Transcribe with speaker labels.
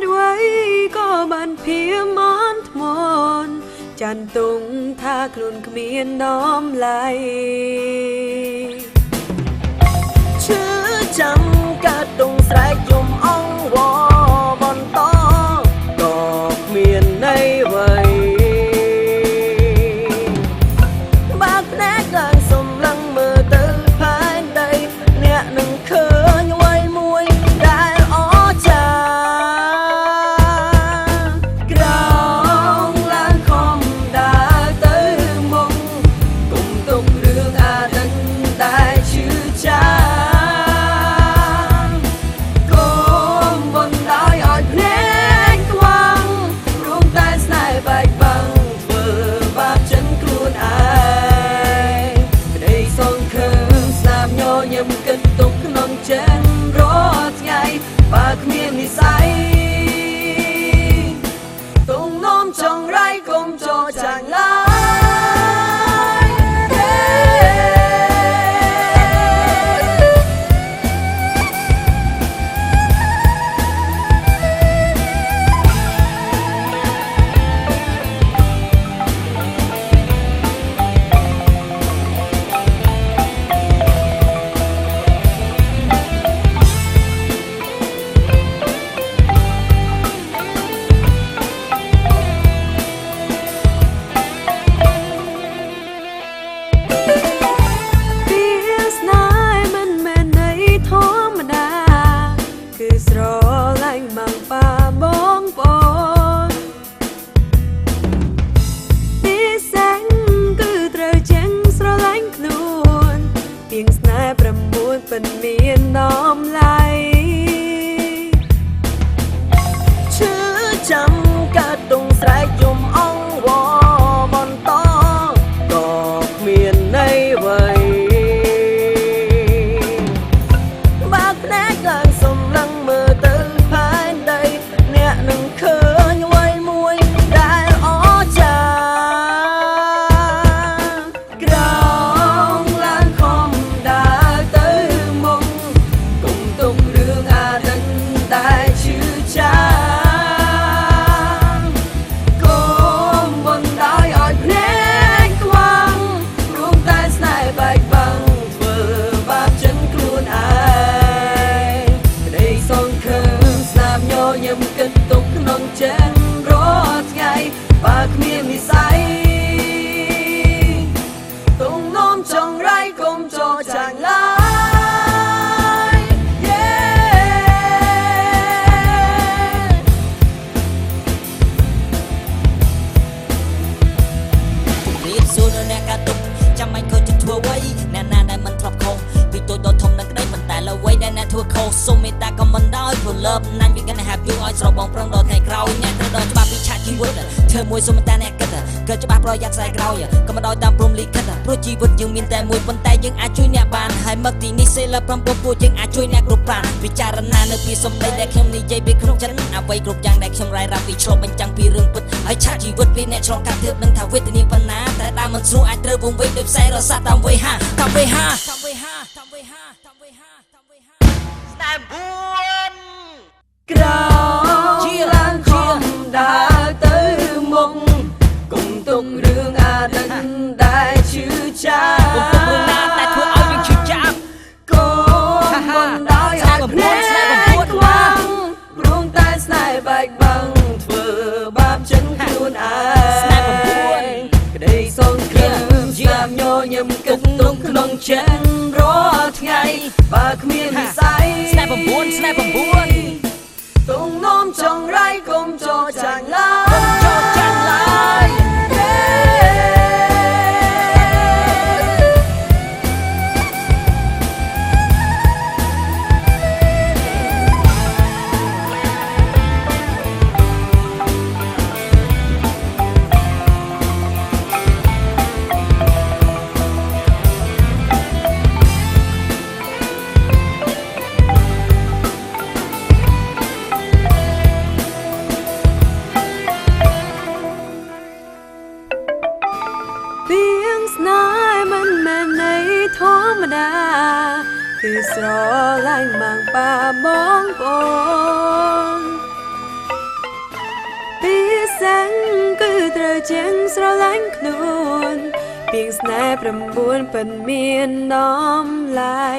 Speaker 1: ไว้ก็บันเพียมอนทมนจันตุงท่าคลุนเขมียนน้อมไหล
Speaker 2: ชื่อจำกะตุงสายจุ่มอ่องวอบอนตอดอกเมียนในไว้บากแนกกลางสมลังมือตื้อภายใดเนี่ยหนึ่งเคยไว้มวยได้อ้อจากรองล้างคอมดาตื้อมงกุมตุกเรื่องอาดันได้ชื่อจายำกันตกนองเจนรถไงปากเมียนิสัยตรงน้อมจงไรกลมโจจางลายเป็นเมียนน้อมไหลชื่อจำกะตุงสายจุ่มอ่องวอบอนตอดอกเมียนในไว้บากแนกกลางสมลังมือตื้อภายใดเนี่ยหนึ่งเคยไว้มวยได้อ้อจากรองล้างคอมดาได้ชื่อจางก้มบนดอยอ่อนเพลงกว้างร่วงใต้สายใบบังเฟื่อบาปฉันกลัวอายได้ส่งคืนสนามโยยำกันตกนองเจนรถไงปากเมียนิสัยตรงน้อมจงไรกลมโจจางลายសូមមេត្តាក៏មិនដោយព្រលឹបណាញ់វាកាន់តែហាប់យូរឲ្យស្របងប្រងដល់ថ្ងៃក្រោយអ្នកត្រូវដល់ច្បាប់វិឆាជីវិតធ្វើមួយសូមមេត្តាអ្នកគិតក៏ច្បាស់ប្រយ័ត្នខ្សែក្រោយក៏មិនដោយតាមព្រំលិខិតព្រោះជីវិតយើងមានតែមួយប៉ុន្តែយើងអាចជួយអ្នកបានហើយមកទីនេះសេល5ពួកយើងអាចជួយអ្នកគ្រប់ប្រាណពិចារណានៅពីសម្ដីដែលខ្ញុំនិយាយពីក្នុងចិត្តអ្វីគ្រប់យ៉ាងដែលខ្ញុំរាយរាប់ពីឆ្លុះបញ្ចាំងពីរឿងពិតហើយឆាជីវិតពីអ្នកឆ្លងកាត់ទើបនឹងថាវេទនាប៉ុណ្ណាតែដើមមិនស្រួលអាចត្រូវវង្វេងដោយផ្សែរសាតាមវេហាតាមវេហាតាមវេហាតាមវេហាតាមវេហាតាមវេហាតែពួនក្រោជាឡានខំដើរទៅមុខគុំទុករឿងអាដិនដែលឈឺចាប់គុំទុករឿងណាតែធ្វើឲ្យយើងឈឺចាប់គុំមិនដោយឲ្យភ្នែកខ្វាំងព្រមតែស្នេហ៍បែកបាំងធ្វើបាបចិនខ្លួនឯងស្នេហ៍9ក្តីសងគ្រឹមស្នាមញញឹមគិតទុកក្នុងចិត្តរាល់ថ្ងៃបើគ្មាននិស័យស្នេហ៍9ស្នេហ៍9តុងនោមចង់រៃគុំចោចាញ់ឡើយคือស្រឡាញ់ម៉ាំងប៉ាបងប្អូន
Speaker 1: សាំងគឺត្រូវជាងស្រឡាញ់ខ្លួនពីងស្នេហ៍9 ពិនមានដំឡៃ